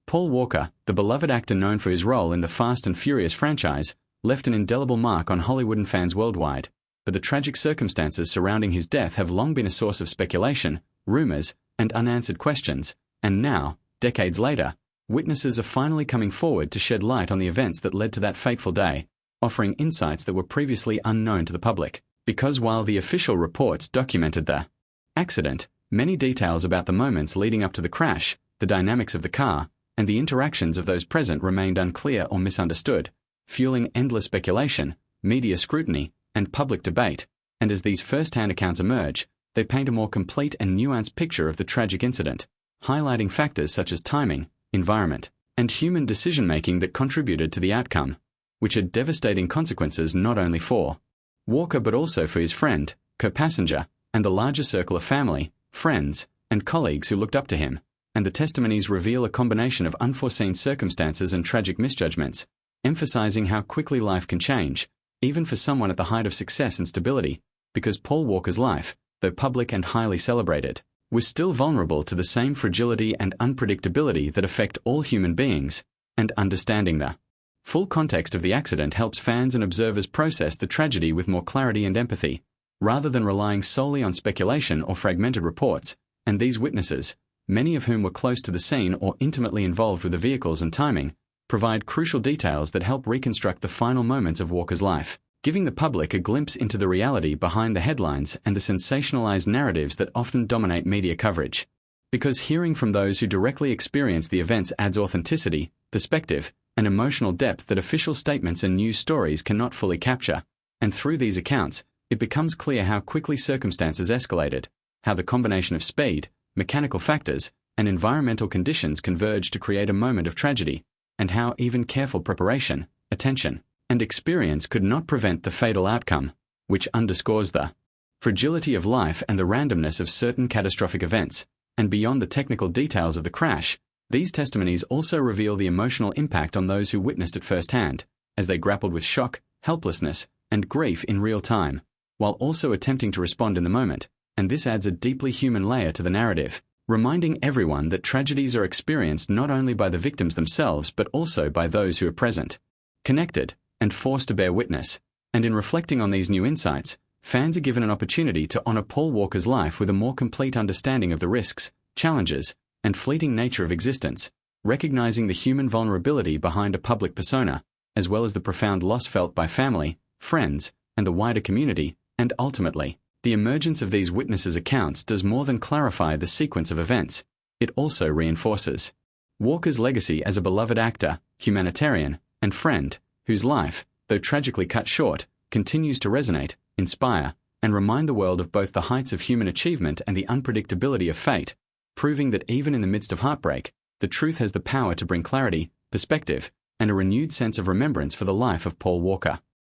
Paul Walker, the beloved actor known for his role in the Fast and Furious franchise, left an indelible mark on Hollywood and fans worldwide, but the tragic circumstances surrounding his death have long been a source of speculation, rumors, and unanswered questions, and now, decades later, witnesses are finally coming forward to shed light on the events that led to that fateful day, offering insights that were previously unknown to the public. Because while the official reports documented the accident, many details about the moments leading up to the crash, the dynamics of the car, and the interactions of those present remained unclear or misunderstood, fueling endless speculation, media scrutiny, and public debate. And as these first-hand accounts emerge, they paint a more complete and nuanced picture of the tragic incident, highlighting factors such as timing, environment, and human decision-making that contributed to the outcome, which had devastating consequences not only for Walker but also for his friend, co-passenger, and the larger circle of family, friends, and colleagues who looked up to him. And the testimonies reveal a combination of unforeseen circumstances and tragic misjudgments, emphasizing how quickly life can change, even for someone at the height of success and stability, because Paul Walker's life, though public and highly celebrated, was still vulnerable to the same fragility and unpredictability that affect all human beings, and understanding the full context of the accident helps fans and observers process the tragedy with more clarity and empathy, rather than relying solely on speculation or fragmented reports. And these witnesses, many of whom were close to the scene or intimately involved with the vehicles and timing, provide crucial details that help reconstruct the final moments of Walker's life, giving the public a glimpse into the reality behind the headlines and the sensationalized narratives that often dominate media coverage. Because hearing from those who directly experience the events adds authenticity, perspective, and emotional depth that official statements and news stories cannot fully capture. And through these accounts, it becomes clear how quickly circumstances escalated, how the combination of speed, mechanical factors, and environmental conditions converge to create a moment of tragedy, and how even careful preparation, attention, and experience could not prevent the fatal outcome, which underscores the fragility of life and the randomness of certain catastrophic events. And beyond the technical details of the crash, these testimonies also reveal the emotional impact on those who witnessed it firsthand, as they grappled with shock, helplessness, and grief in real time, while also attempting to respond in the moment. And this adds a deeply human layer to the narrative, reminding everyone that tragedies are experienced not only by the victims themselves but also by those who are present, connected, and forced to bear witness. And in reflecting on these new insights, fans are given an opportunity to honor Paul Walker's life with a more complete understanding of the risks, challenges, and fleeting nature of existence, recognizing the human vulnerability behind a public persona, as well as the profound loss felt by family, friends, and the wider community. And ultimately, the emergence of these witnesses' accounts does more than clarify the sequence of events. It also reinforces Walker's legacy as a beloved actor, humanitarian, and friend, whose life, though tragically cut short, continues to resonate, inspire, and remind the world of both the heights of human achievement and the unpredictability of fate, proving that even in the midst of heartbreak, the truth has the power to bring clarity, perspective, and a renewed sense of remembrance for the life of Paul Walker.